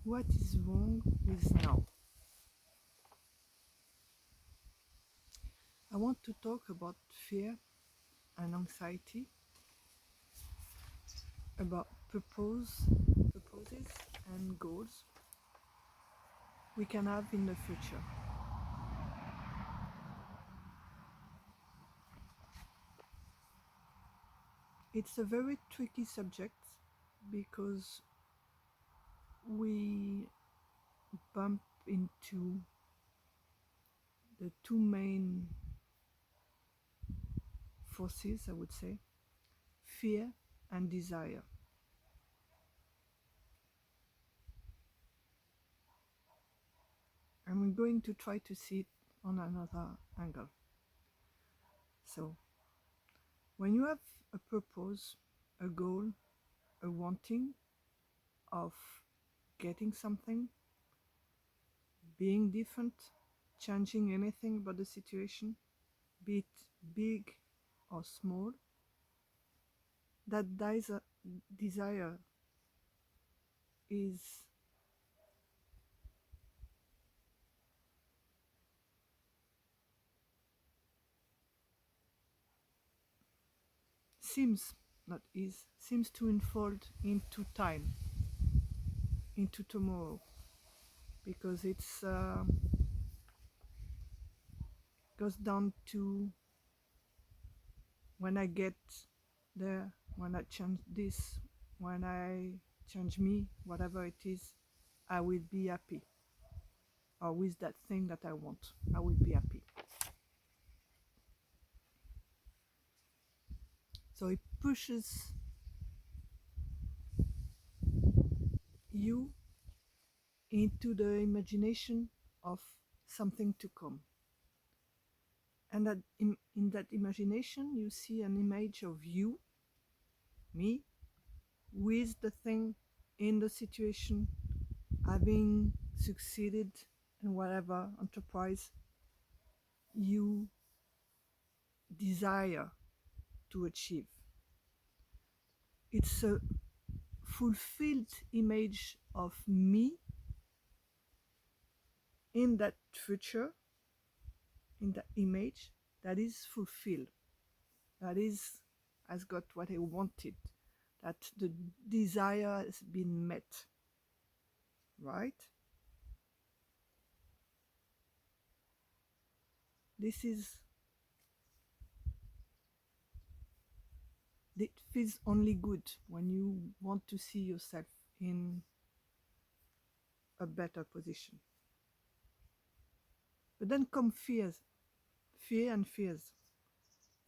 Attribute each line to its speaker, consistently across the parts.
Speaker 1: What is wrong with now? I want to talk about fear and anxiety, about purposes and goals we can have in the future. It's a very tricky subject because we bump into the two main forces, I would say, fear and desire. And we're going to try to see it on another angle. So, when you have a purpose, a goal, a wanting of getting something, being different, changing anything about the situation, be it big or small, that desire is seems not is seems to unfold into time, into tomorrow, because it's goes down to when I get there, when I change this, when I change me, whatever it is, I will be happy, or with that thing that I want, I will be happy. So it pushes you into the imagination of something to come. And that in that imagination, you see an image of you, me, with the thing in the situation, having succeeded in whatever enterprise you desire to achieve. It's a fulfilled image of me in that future, in that image that is fulfilled, that has got what I wanted, that the desire has been met, right? This is, it feels only good when you want to see yourself in a better position. But then come fear and fears.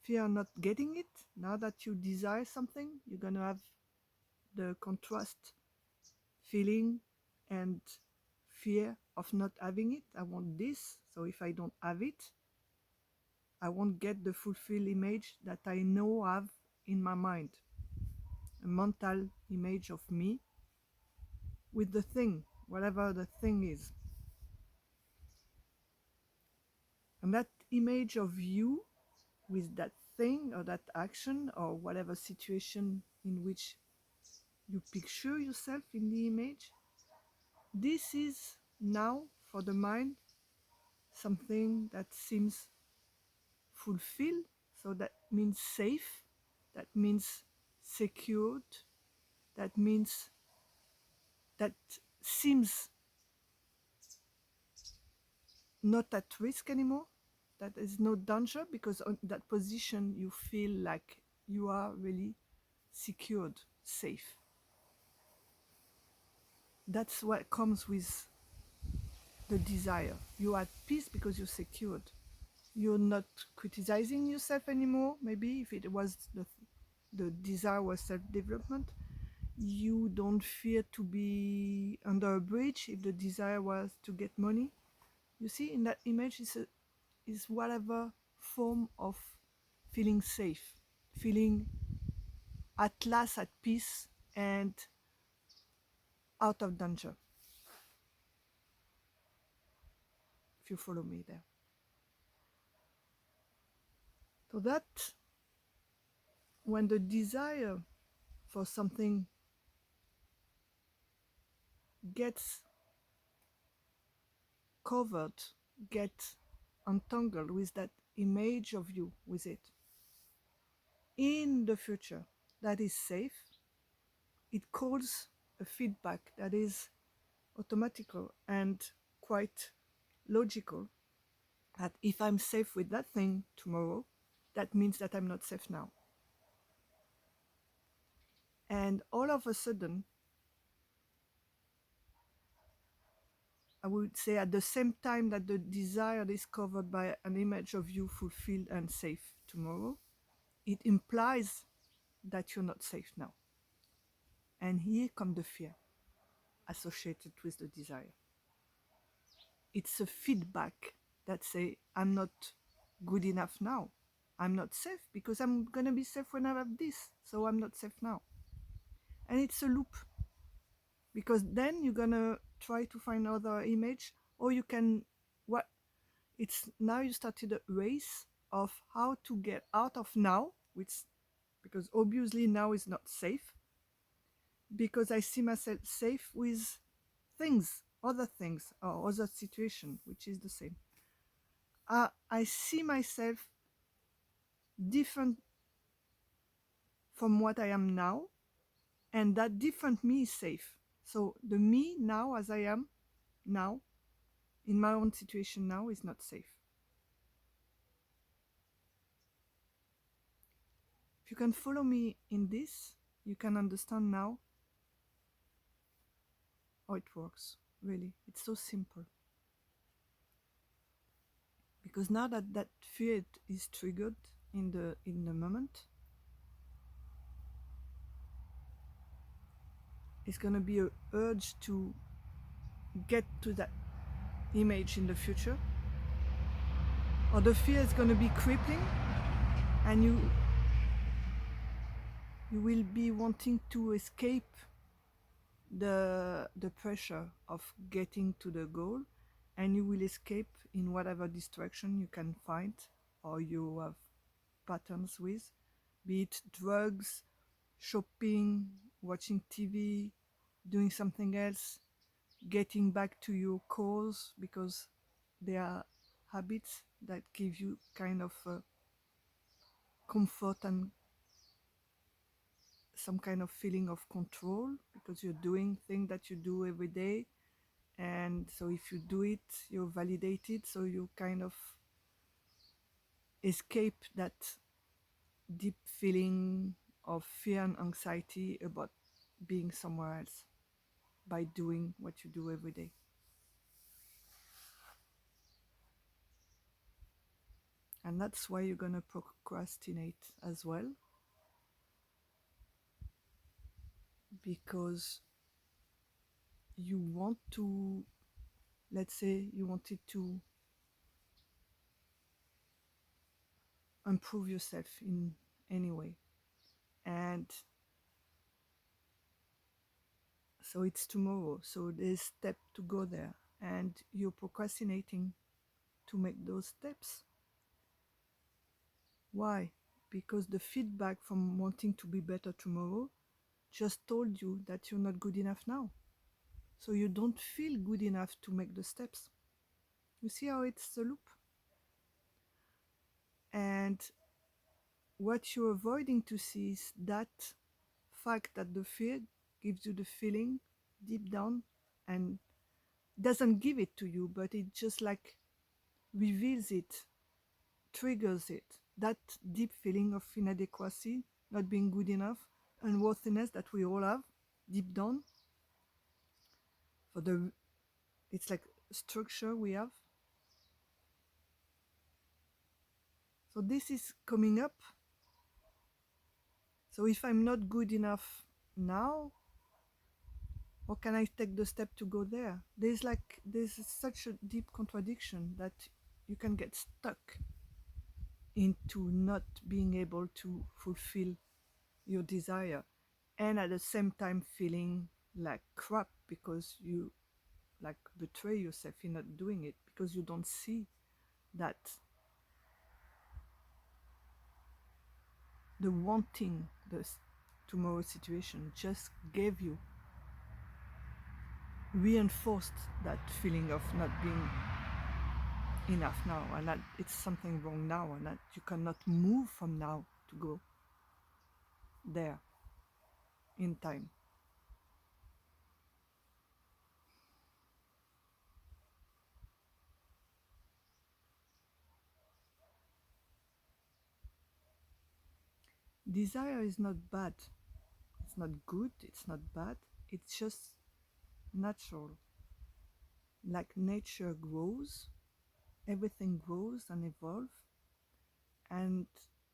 Speaker 1: Fear not getting it. Now that you desire something, you're going to have the contrast feeling and fear of not having it. I want this, so if I don't have it, I won't get the fulfilled image that I know I have in my mind, a mental image of me with the thing, whatever the thing is. And that image of you with that thing or that action or whatever situation in which you picture yourself in the image, this is now for the mind something that seems fulfilled. So that means safe, that means secured, that means that seems not at risk anymore, that is no danger, because on that position you feel like you are really secured, safe. That's what comes with the desire. You are at peace because you're secured. You're not criticizing yourself anymore. Maybe if it was the desire was self-development, you don't fear to be under a bridge if the desire was to get money. You see, in that image is whatever form of feeling safe, feeling at last at peace and out of danger, if you follow me there. So that when the desire for something gets covered, get entangled with that image of you with it. In the future, that is safe, it calls a feedback that is automatical and quite logical, that if I'm safe with that thing tomorrow, that means that I'm not safe now. And all of a sudden, I would say at the same time that the desire is covered by an image of you fulfilled and safe tomorrow, it implies that you're not safe now. And here comes the fear associated with the desire. It's a feedback that say, I'm not good enough now. I'm not safe because I'm going to be safe when I have this. So I'm not safe now. And it's a loop, because then you're going to try to find other image, or you can, what it's now you started a race of how to get out of now, which, because obviously now is not safe, because I see myself safe with things, other things, or other situation, which is the same. I see myself different from what I am now, and that different me is safe. So the me now, as I am now, in my own situation now, is not safe. If you can follow me in this, you can understand now how it works. Really, it's so simple. Because now that that fear is triggered in the moment, it's going to be an urge to get to that image in the future, or the fear is going to be crippling, and you will be wanting to escape the pressure of getting to the goal, and you will escape in whatever distraction you can find or you have patterns with, be it drugs, shopping, watching TV, doing something else, getting back to your cause, because they are habits that give you kind of comfort and some kind of feeling of control, because you're doing things that you do every day, and so if you do it, you're validated, so you kind of escape that deep feeling of fear and anxiety about being somewhere else by doing what you do every day. And that's why you're going to procrastinate as well, because you want to, let's say you wanted to improve yourself in any way, and so it's tomorrow, so there's step to go there, and you're procrastinating to make those steps. Why? Because the feedback from wanting to be better tomorrow just told you that you're not good enough now, so you don't feel good enough to make the steps. You see how it's a loop? And what you're avoiding to see is that fact that the fear gives you the feeling deep down, and doesn't give it to you, but it just like reveals it, triggers it, that deep feeling of inadequacy, not being good enough, unworthiness that we all have deep down. For the, it's like structure we have. So this is coming up. So if I'm not good enough now, how can I take the step to go there? There's such a deep contradiction that you can get stuck into not being able to fulfill your desire, and at the same time feeling like crap because you like betray yourself in not doing it, because you don't see that the wanting this tomorrow situation just gave you, reinforced that feeling of not being enough now, and that it's something wrong now, and that you cannot move from now to go there in time. Desire is not bad. It's not good. It's not bad. It's just natural. Like nature grows, everything grows and evolves, and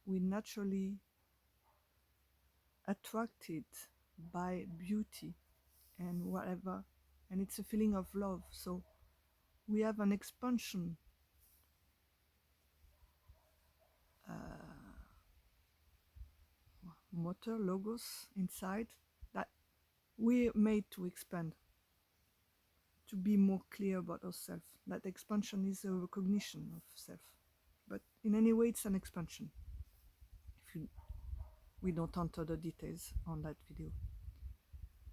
Speaker 1: we naturally attracted by beauty and whatever, and it's a feeling of love. So we have an expansion motor logos inside that we're made to expand, to be more clear about ourselves. That expansion is a recognition of self, but in any way it's an expansion. If you, we don't enter the details on that video.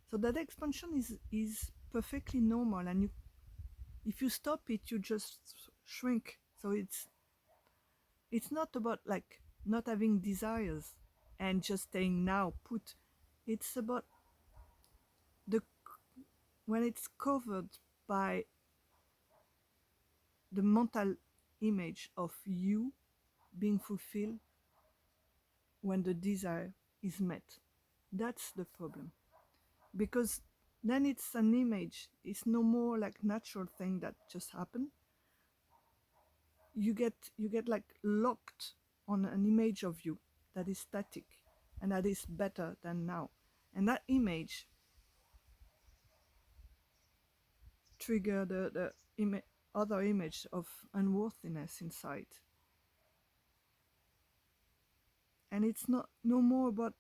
Speaker 1: So that expansion is perfectly normal, and you, if you stop it, you just shrink. So it's not about like not having desires and just staying now put. It's about the when it's covered by the mental image of you being fulfilled when the desire is met. That's the problem. Because then it's an image. It's no more like natural thing that just happened. You get like locked on an image of you that is static and that is better than now. And that image trigger the other image of unworthiness inside. And it's not no more about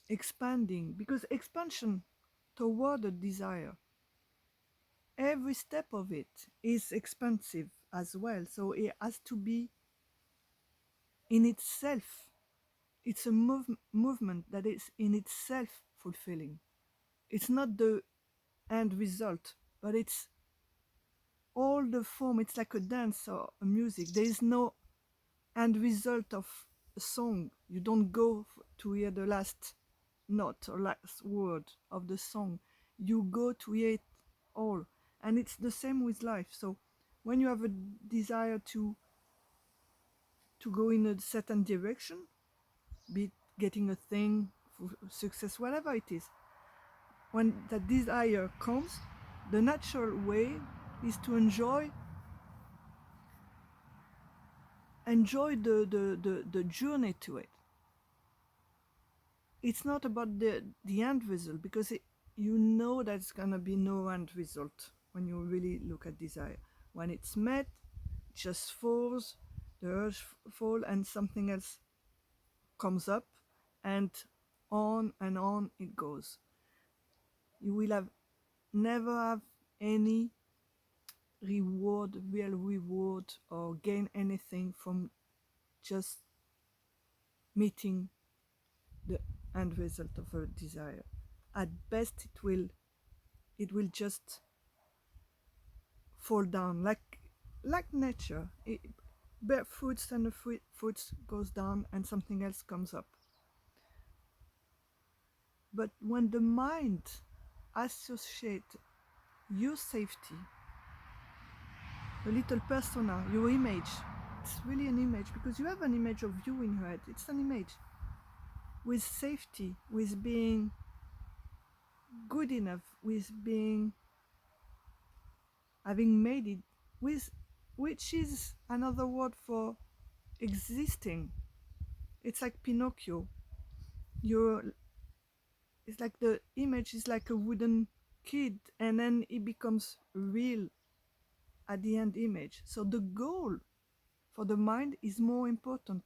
Speaker 1: expanding, because expansion toward a desire, every step of it is expansive as well. So it has to be in itself. It's a movement that is in itself fulfilling. It's not the end result, but it's all the form. It's like a dance or a music. There is no end result of a song. You don't go to hear the last note or last word of the song. You go to hear it all. And it's the same with life. So when you have a desire to go in a certain direction, be it getting a thing, success, whatever it is, when that desire comes, the natural way is to enjoy the journey to it. It's not about the end result, because you know there's gonna be no end result when you really look at desire. When it's met, it just falls, the urge fall, and something else comes up, and on it goes. You will have never have any real reward, or gain anything from just meeting the end result of a desire. At best, it will just fall down like nature. Bear fruits, and the fruits goes down and something else comes up. But when the mind associates your safety, the little persona, your image, it's really an image, because you have an image of you in your head. It's an image with safety, with being good enough, with being having made it, with which is another word for existing. It's like Pinocchio. You're It's like the image is like a wooden kid, and then it becomes real at the end image. So the goal for the mind is more important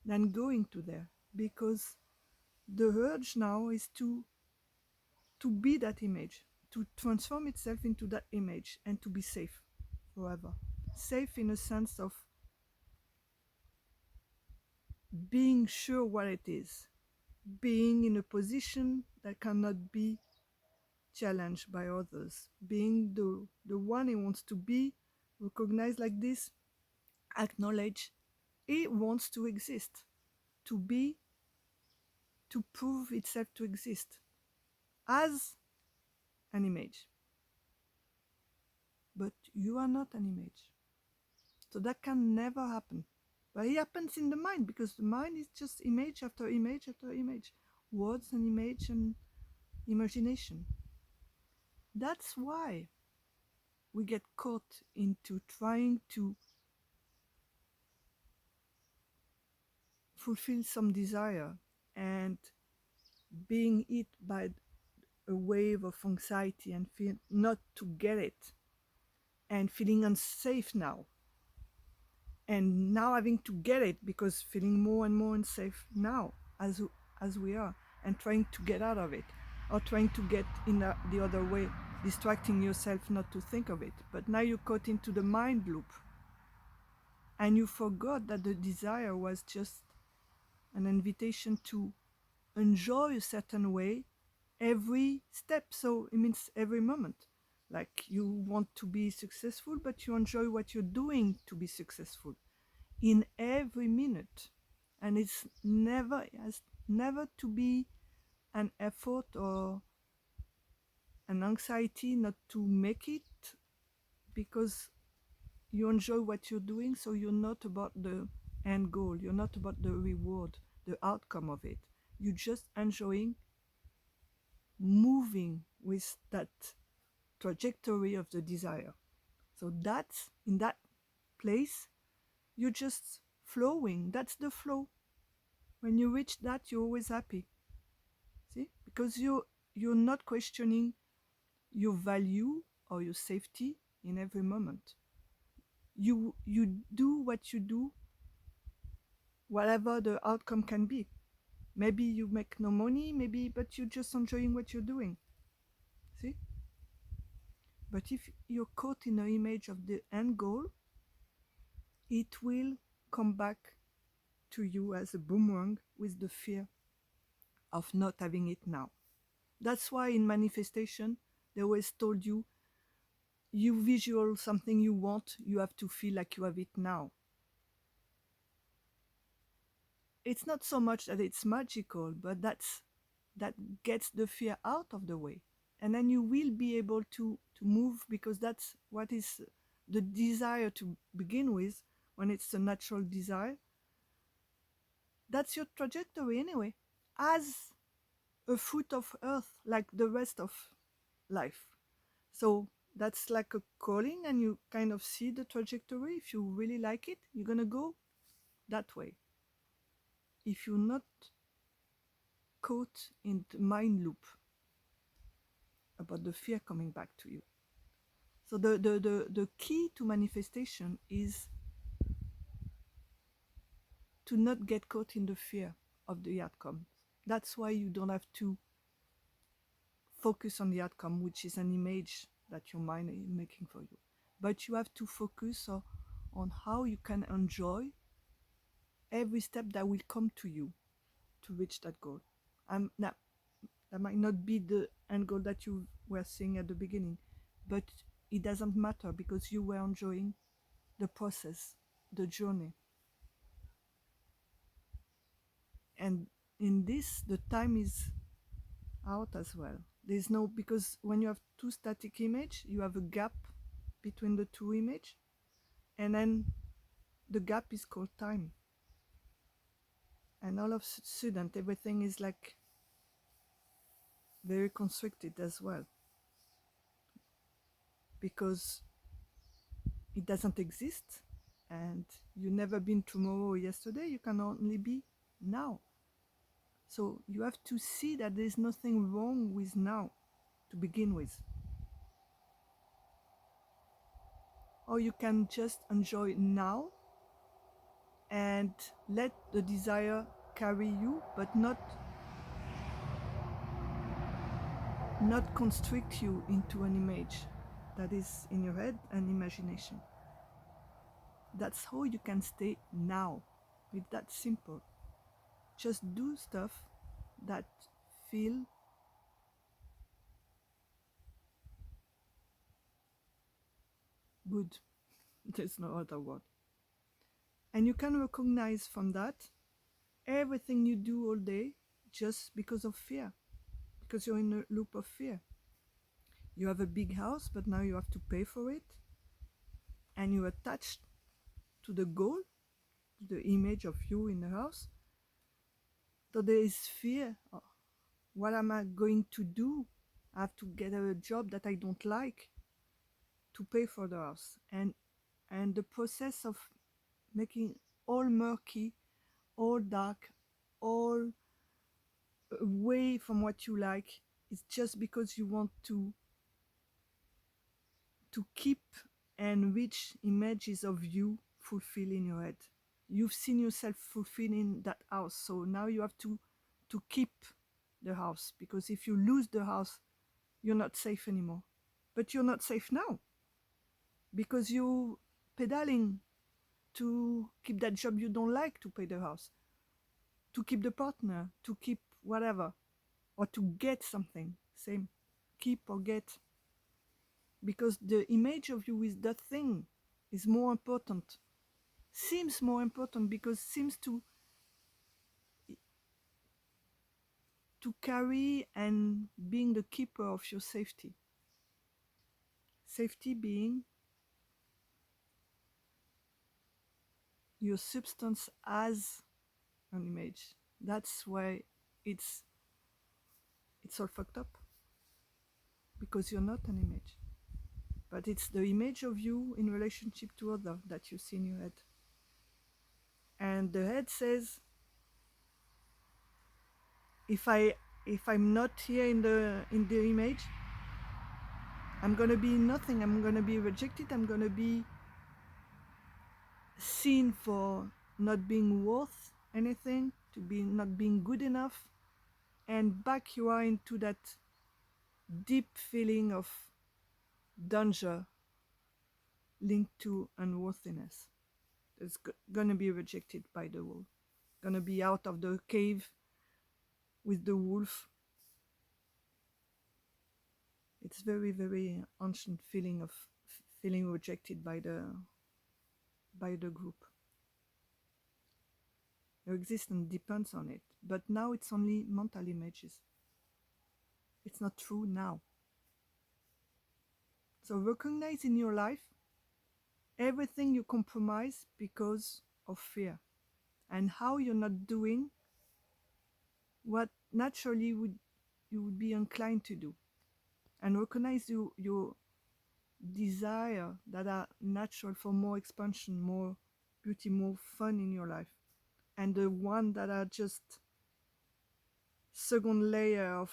Speaker 1: than going to there, because the urge now is to be that image, to transform itself into that image, and to be safe forever. Safe in a sense of being sure what it is, being in a position that cannot be challenged by others, being the one he wants to be recognized like this, acknowledged. He wants to exist, to be, to prove itself to exist as an image. But you are not an image. So that can never happen. But it happens in the mind, because the mind is just image after image after image, words and image and imagination. That's why we get caught into trying to fulfill some desire and being hit by a wave of anxiety and feel not to get it and feeling unsafe now, and now having to get it because feeling more and more unsafe now as we are, and trying to get out of it, or trying to get in the other way, distracting yourself not to think of it. But now you're caught into the mind loop, and you forgot that the desire was just an invitation to enjoy a certain way every step. So it means every moment. Like, you want to be successful, but you enjoy what you're doing to be successful in every minute. And it has never to be an effort or an anxiety not to make it, because you enjoy what you're doing. So you're not about the end goal, you're not about the reward, the outcome of it. You're just enjoying moving with that trajectory of the desire. So that's in that place, you're just flowing. That's the flow. When you reach that, you're always happy. See? Because you're not questioning your value or your safety in every moment. You do what you do, whatever the outcome can be. Maybe you make no money, maybe, but you're just enjoying what you're doing. See? But if you're caught in the image of the end goal, it will come back to you as a boomerang with the fear of not having it now. That's why in manifestation, they always told you, you visual something you want, you have to feel like you have it now. It's not so much that it's magical, but that gets the fear out of the way. And then you will be able to move, because that's what is the desire to begin with. When it's a natural desire, that's your trajectory anyway, as a fruit of earth, like the rest of life. So that's like a calling, and you kind of see the trajectory. If you really like it, you're gonna go that way. If you're not caught in the mind loop about the fear coming back to you. So the key to manifestation is to not get caught in the fear of the outcome. That's why you don't have to focus on the outcome, which is an image that your mind is making for you. But you have to focus on how you can enjoy every step that will come to you to reach that goal. That might not be the end goal that you were seeing at the beginning, but it doesn't matter, because you were enjoying the process, the journey. And in this, the time is out as well. There's no, because when you have two static image, you have a gap between the two image, and then the gap is called time. And all of a sudden, everything is like very constricted as well, because it doesn't exist, and you never been tomorrow or yesterday. You can only be now. So you have to see that there's nothing wrong with now to begin with. Or you can just enjoy now and let the desire carry you, but not constrict you into an image that is in your head and imagination. That's how you can stay now. It's that simple. Just do stuff that feel good. There's no other word. And you can recognize from that everything you do all day just because of fear, because you're in a loop of fear. You have a big house, but now you have to pay for it, and you're attached to the goal, to the image of you in the house. So there is fear. Oh, what am I going to do? I have to get a job that I don't like to pay for the house. And the process of making all murky, all dark, all away from what you like is just because you want to keep and reach images of you fulfilled in your head. You've seen yourself fulfilling that house, so now you have to keep the house, because if you lose the house, you're not safe anymore. But you're not safe now because you're pedaling to keep that job you don't like to pay the house, to keep the partner, to keep whatever, or to get something. Same, keep or get, because the image of you with that thing is more important, seems more important, because seems to carry and being the keeper of your safety. Safety being your substance as an image. That's why it's all fucked up, because you're not an image, but it's the image of you in relationship to other that you see in your head. And the head says, if I'm not here in the image, I'm gonna be nothing. I'm gonna be rejected. I'm gonna be seen for not being worth anything, to be not being good enough. And back you are into that deep feeling of danger linked to unworthiness. It's gonna be rejected by the world, gonna be out of the cave with the wolf. It's very, very ancient feeling of feeling rejected by the group. Your existence depends on it, but now it's only mental images. It's not true now. So recognize in your life everything you compromise because of fear, and how you're not doing what naturally you would be inclined to do, and recognize your desire that are natural for more expansion, more beauty, more fun in your life, and the one that are just second layer of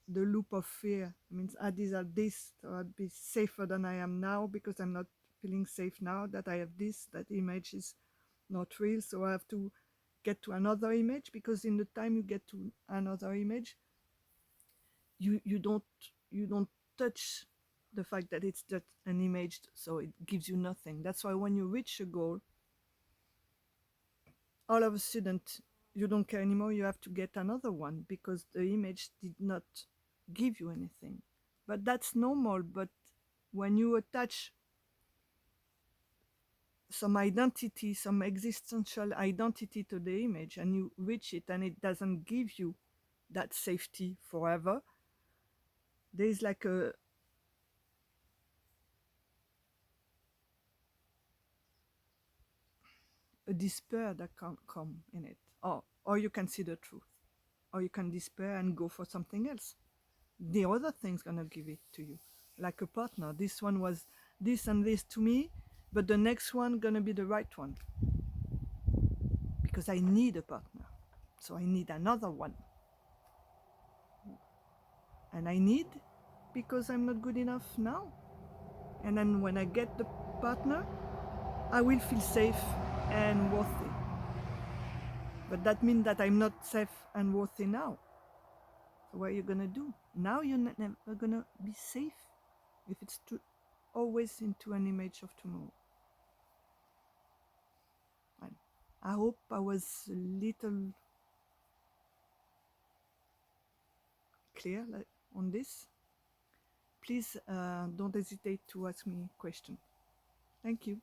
Speaker 1: the loop of fear. It means I desire this, or I'd be safer than I am now because I'm not feeling safe now that I have this, that image is not real, so I have to get to another image, because in the time you get to another image, you don't touch the fact that it's just an image, so it gives you nothing. That's why when you reach a goal, all of a sudden you don't care anymore. You have to get another one because the image did not give you anything. But that's normal. But when you attach some identity, some existential identity to the image, and you reach it and it doesn't give you that safety forever, there's like a despair that can come in it. Or you can see the truth, or you can despair and go for something else. The other thing's gonna give it to you, like a partner. This one was this and this to me, but the next one gonna be the right one, because I need a partner, so I need another one. And I need, because I'm not good enough now. And then when I get the partner, I will feel safe and worthy. But that means that I'm not safe and worthy now. So what are you gonna do? Now you're never gonna be safe if it's always into an image of tomorrow. I hope I was a little clear on this. Please don't hesitate to ask me questions. Thank you.